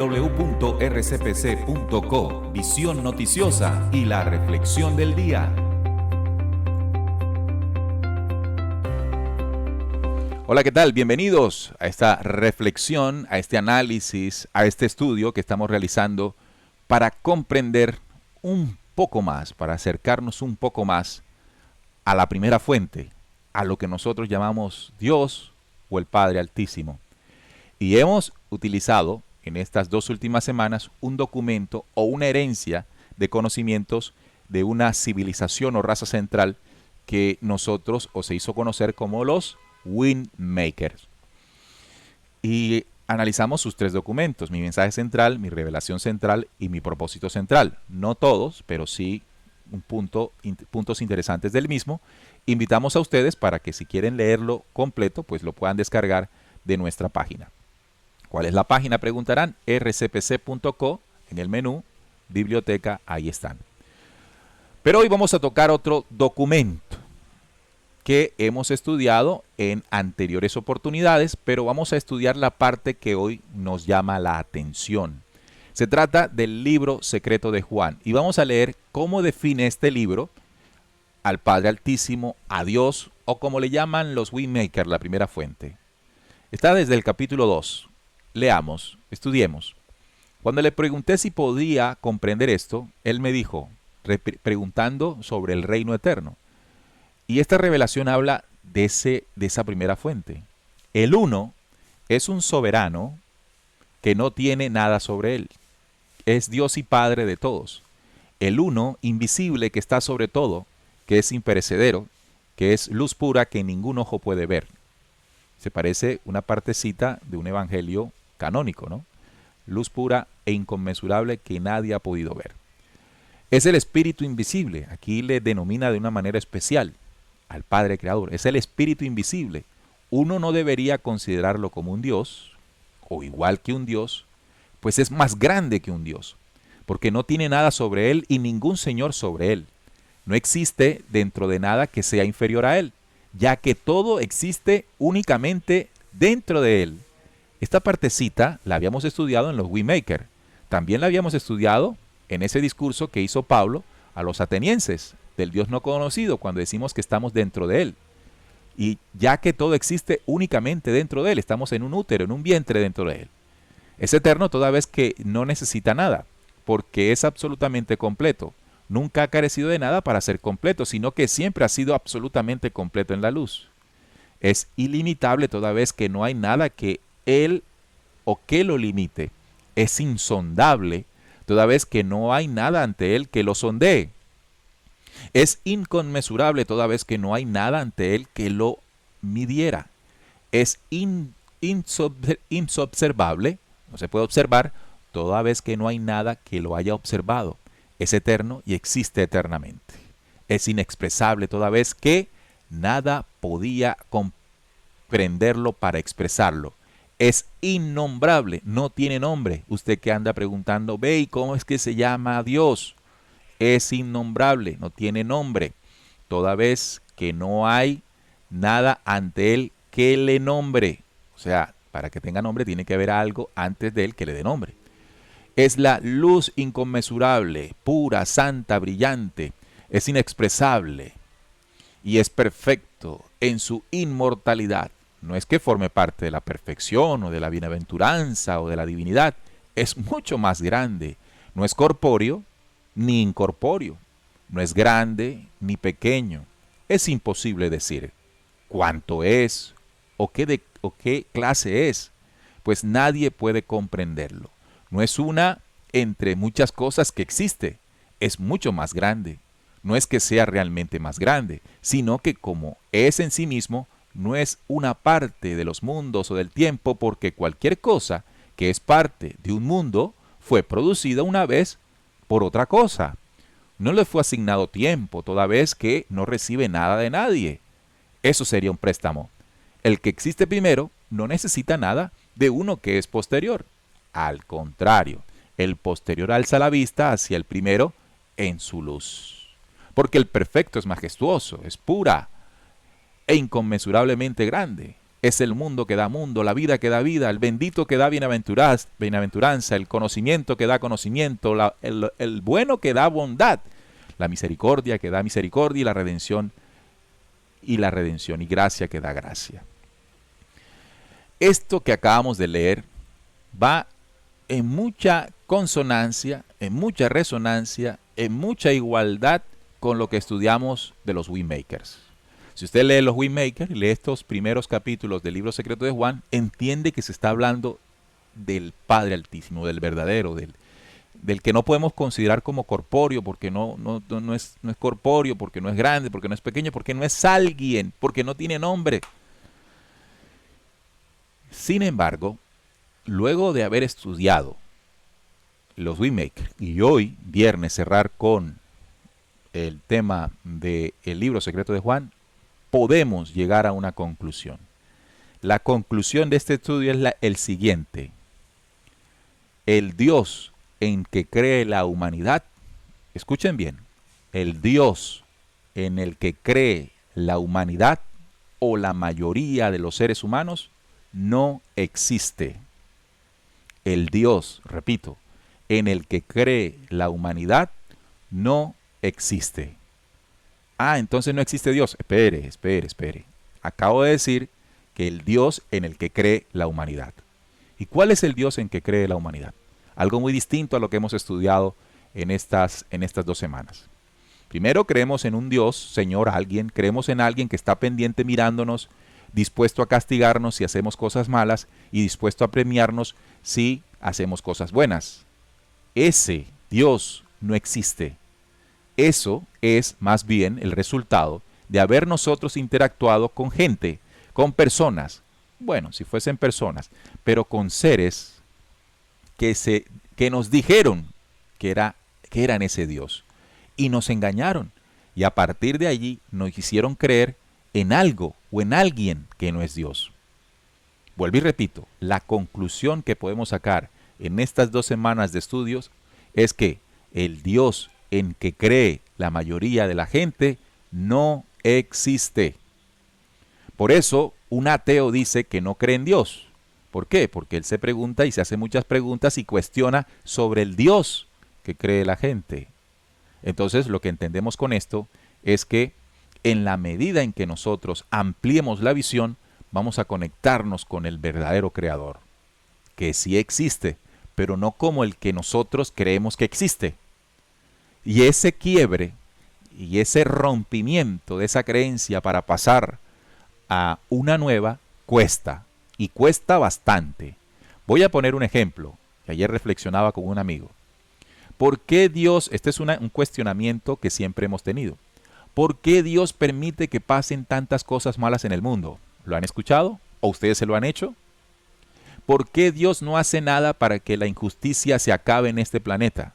www.rcpc.co, visión noticiosa y la reflexión del día. Hola, ¿qué tal? Bienvenidos a esta reflexión, a este análisis, a este estudio que estamos realizando para comprender un poco más, para acercarnos un poco más a la primera fuente, a lo que nosotros llamamos Dios o el Padre Altísimo. Y hemos utilizado en estas 2 últimas semanas un documento o una herencia de conocimientos de una civilización o raza central que nosotros o se hizo conocer como los Windmakers. Y analizamos sus 3 documentos, mi mensaje central, mi revelación central y mi propósito central. No todos, pero sí puntos interesantes del mismo. Invitamos a ustedes para que si quieren leerlo completo, pues lo puedan descargar de nuestra página. ¿Cuál es la página? Preguntarán. rcpc.co, en el menú, biblioteca, ahí están. Pero hoy vamos a tocar otro documento que hemos estudiado en anteriores oportunidades, pero vamos a estudiar la parte que hoy nos llama la atención. Se trata del libro secreto de Juan y vamos a leer cómo define este libro al Padre Altísimo, a Dios, o como le llaman los Windmakers, la primera fuente. Está desde el capítulo 2. Leamos, estudiemos. Cuando le pregunté si podía comprender esto, él me dijo, preguntando sobre el reino eterno. Y esta revelación habla de esa primera fuente. El uno es un soberano que no tiene nada sobre él. Es Dios y Padre de todos. El uno invisible que está sobre todo, que es imperecedero, que es luz pura que ningún ojo puede ver. Se parece una partecita de un evangelio canónico, ¿no? Luz pura e inconmensurable que nadie ha podido ver. Es el espíritu invisible, aquí le denomina de una manera especial al Padre Creador. Es el espíritu invisible. Uno no debería considerarlo como un Dios, o igual que un Dios, pues es más grande que un Dios, porque no tiene nada sobre él y ningún Señor sobre él. No existe dentro de nada que sea inferior a él, ya que todo existe únicamente dentro de él. Esta partecita la habíamos estudiado en los Windmakers. También la habíamos estudiado en ese discurso que hizo Pablo a los atenienses, del Dios no conocido, cuando decimos que estamos dentro de él. Y ya que todo existe únicamente dentro de él, estamos en un útero, en un vientre dentro de él. Es eterno toda vez que no necesita nada, porque es absolutamente completo. Nunca ha carecido de nada para ser completo, sino que siempre ha sido absolutamente completo en la luz. Es ilimitable toda vez que no hay nada que él o que lo limite. Es insondable toda vez que no hay nada ante él que lo sondee. Es inconmensurable toda vez que no hay nada ante él que lo midiera. Es insobservable, no se puede observar, toda vez que no hay nada que lo haya observado. Es eterno y existe eternamente. Es inexpresable toda vez que nada podía comprenderlo para expresarlo. Es innombrable, no tiene nombre. Usted que anda preguntando, ve, ¿y cómo es que se llama Dios? Es innombrable, no tiene nombre. Toda vez que no hay nada ante él que le nombre. O sea, para que tenga nombre tiene que haber algo antes de él que le dé nombre. Es la luz inconmensurable, pura, santa, brillante. Es inexpresable y es perfecto en su inmortalidad. No es que forme parte de la perfección o de la bienaventuranza o de la divinidad. Es mucho más grande. No es corpóreo ni incorpóreo. No es grande ni pequeño. Es imposible decir cuánto es o qué clase es, pues nadie puede comprenderlo. No es una entre muchas cosas que existe. Es mucho más grande. No es que sea realmente más grande, sino que como es en sí mismo, no es una parte de los mundos o del tiempo, porque cualquier cosa que es parte de un mundo fue producida una vez por otra cosa. No le fue asignado tiempo, toda vez que no recibe nada de nadie. Eso sería un préstamo. El que existe primero no necesita nada de uno que es posterior. Al contrario, el posterior alza la vista hacia el primero en su luz. Porque el perfecto es majestuoso, es pura e inconmensurablemente grande. Es el mundo que da mundo, la vida que da vida, el bendito que da bienaventuranza, el conocimiento que da conocimiento, el bueno que da bondad, la misericordia que da misericordia y la redención y gracia que da gracia. Esto que acabamos de leer va en mucha consonancia, en mucha resonancia, en mucha igualdad con lo que estudiamos de los Waymakers. Si usted lee los Waymakers, lee estos primeros capítulos del libro secreto de Juan, entiende que se está hablando del Padre Altísimo, del verdadero, del que no podemos considerar como corpóreo, porque no es corpóreo, porque no es grande, porque no es pequeño, porque no es alguien, porque no tiene nombre. Sin embargo, luego de haber estudiado los Waymakers y hoy, viernes, cerrar con el tema del libro secreto de Juan, podemos llegar a una conclusión. La conclusión de este estudio es el siguiente. El Dios en que cree la humanidad, escuchen bien, el Dios en el que cree la humanidad o la mayoría de los seres humanos no existe. El Dios, repito, en el que cree la humanidad no existe. Ah, entonces no existe Dios. Espere. Acabo de decir que el Dios en el que cree la humanidad. ¿Y cuál es el Dios en que cree la humanidad? Algo muy distinto a lo que hemos estudiado en estas 2 semanas. Primero, creemos en un Dios, Señor, alguien. Creemos en alguien que está pendiente mirándonos, dispuesto a castigarnos si hacemos cosas malas y dispuesto a premiarnos si hacemos cosas buenas. Ese Dios no existe. Eso es más bien el resultado de haber nosotros interactuado con gente, con personas, bueno, si fuesen personas, pero con seres que nos dijeron que eran ese Dios y nos engañaron y a partir de allí nos hicieron creer en algo o en alguien que no es Dios. Vuelvo y repito, la conclusión que podemos sacar en estas 2 semanas de estudios es que el Dios en que cree la mayoría de la gente no existe. Por eso, un ateo dice que no cree en Dios. ¿Por qué? Porque él se pregunta y se hace muchas preguntas y cuestiona sobre el Dios que cree la gente. Entonces, lo que entendemos con esto es que en la medida en que nosotros ampliemos la visión, vamos a conectarnos con el verdadero creador, que sí existe, pero no como el que nosotros creemos que existe. Y ese quiebre y ese rompimiento de esa creencia para pasar a una nueva cuesta, y cuesta bastante. Voy a poner un ejemplo, que ayer reflexionaba con un amigo. ¿Por qué Dios, este es un cuestionamiento que siempre hemos tenido, ¿por qué Dios permite que pasen tantas cosas malas en el mundo? ¿Lo han escuchado? ¿O ustedes se lo han hecho? ¿Por qué Dios no hace nada para que la injusticia se acabe en este planeta?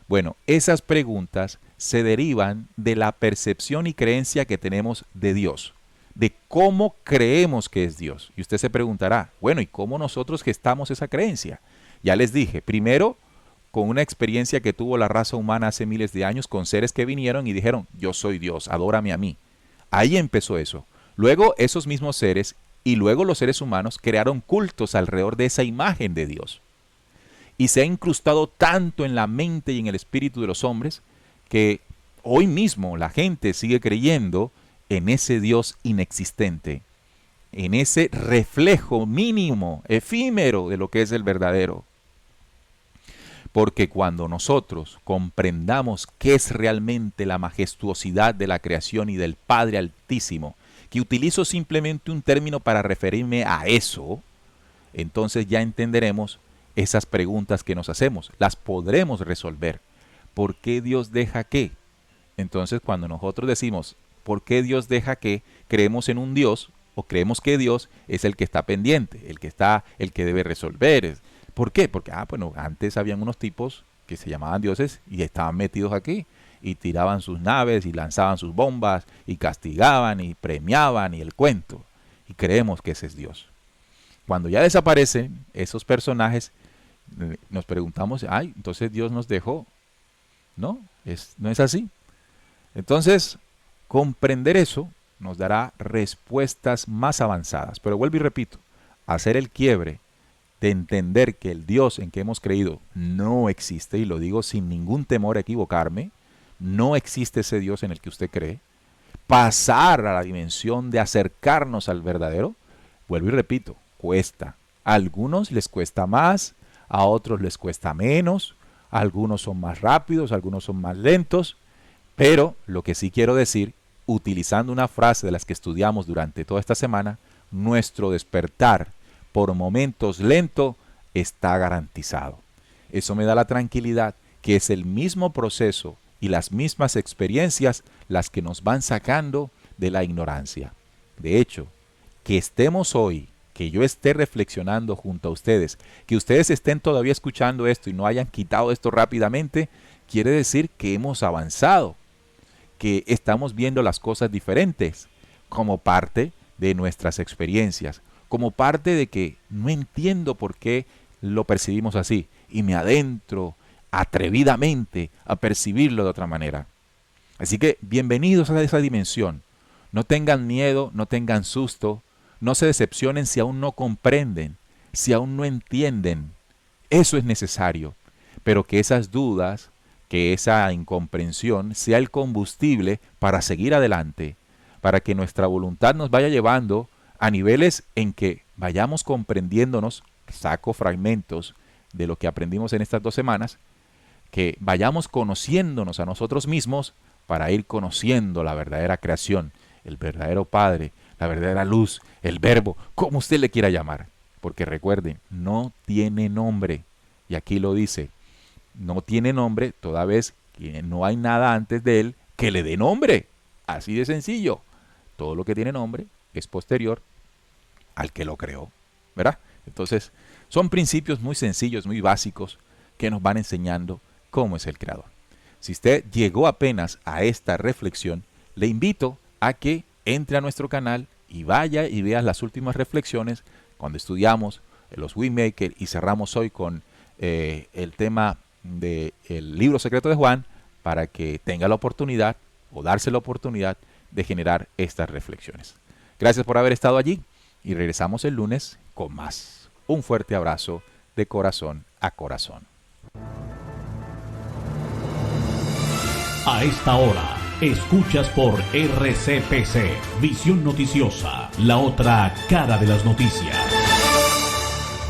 Bueno, esas preguntas se derivan de la percepción y creencia que tenemos de Dios, de cómo creemos que es Dios. Y usted se preguntará, bueno, ¿y cómo nosotros gestamos esa creencia? Ya les dije, primero, con una experiencia que tuvo la raza humana hace miles de años con seres que vinieron y dijeron, yo soy Dios, adórame a mí. Ahí empezó eso. Luego esos mismos seres y luego los seres humanos crearon cultos alrededor de esa imagen de Dios. Y se ha incrustado tanto en la mente y en el espíritu de los hombres que hoy mismo la gente sigue creyendo en ese Dios inexistente, en ese reflejo mínimo, efímero de lo que es el verdadero. Porque cuando nosotros comprendamos qué es realmente la majestuosidad de la creación y del Padre Altísimo, que utilizo simplemente un término para referirme a eso, entonces ya entenderemos esas preguntas que nos hacemos, las podremos resolver. ¿Por qué Dios deja qué? Entonces cuando nosotros decimos, ¿por qué Dios deja qué? Creemos en un Dios o creemos que Dios es el que está pendiente, el que debe resolver. ¿Por qué? Porque, bueno, antes habían unos tipos que se llamaban dioses y estaban metidos aquí y tiraban sus naves y lanzaban sus bombas y castigaban y premiaban y el cuento. Y creemos que ese es Dios. Cuando ya desaparecen esos personajes, nos preguntamos, entonces Dios nos dejó. No, no es así. Entonces, comprender eso nos dará respuestas más avanzadas. Pero vuelvo y repito, hacer el quiebre de entender que el Dios en que hemos creído no existe, y lo digo sin ningún temor a equivocarme, no existe ese Dios en el que usted cree, pasar a la dimensión de acercarnos al verdadero, vuelvo y repito, cuesta. A algunos les cuesta más, a otros les cuesta menos, algunos son más rápidos, algunos son más lentos, pero lo que sí quiero decir, utilizando una frase de las que estudiamos durante toda esta semana, nuestro despertar por momentos lento está garantizado. Eso me da la tranquilidad que es el mismo proceso y las mismas experiencias las que nos van sacando de la ignorancia. De hecho, que estemos hoy, que yo esté reflexionando junto a ustedes, que ustedes estén todavía escuchando esto y no hayan quitado esto rápidamente, quiere decir que hemos avanzado, que estamos viendo las cosas diferentes como parte de nuestras experiencias, como parte de que no entiendo por qué lo percibimos así y me adentro atrevidamente a percibirlo de otra manera. Así que bienvenidos a esa dimensión. No tengan miedo, no tengan susto, no se decepcionen si aún no comprenden, si aún no entienden. Eso es necesario, pero que esas dudas, que esa incomprensión sea el combustible para seguir adelante, para que nuestra voluntad nos vaya llevando a niveles en que vayamos comprendiéndonos, saco fragmentos de lo que aprendimos en estas 2 semanas, que vayamos conociéndonos a nosotros mismos para ir conociendo la verdadera creación, el verdadero Padre, la verdadera luz, el Verbo, como usted le quiera llamar. Porque recuerden, no tiene nombre. Y aquí lo dice, no tiene nombre toda vez que no hay nada antes de él que le dé nombre. Así de sencillo. Todo lo que tiene nombre es posterior al que lo creó, ¿verdad? Entonces, son principios muy sencillos, muy básicos, que nos van enseñando cómo es el Creador. Si usted llegó apenas a esta reflexión, le invito a que entre a nuestro canal y vaya y vea las últimas reflexiones cuando estudiamos los Waymaker y cerramos hoy con el tema del libro secreto de Juan, para que tenga la oportunidad o darse la oportunidad de generar estas reflexiones. Gracias por haber estado allí y regresamos el lunes con más. Un fuerte abrazo de corazón a corazón. A esta hora, escuchas por RCPC, Visión Noticiosa, la otra cara de las noticias.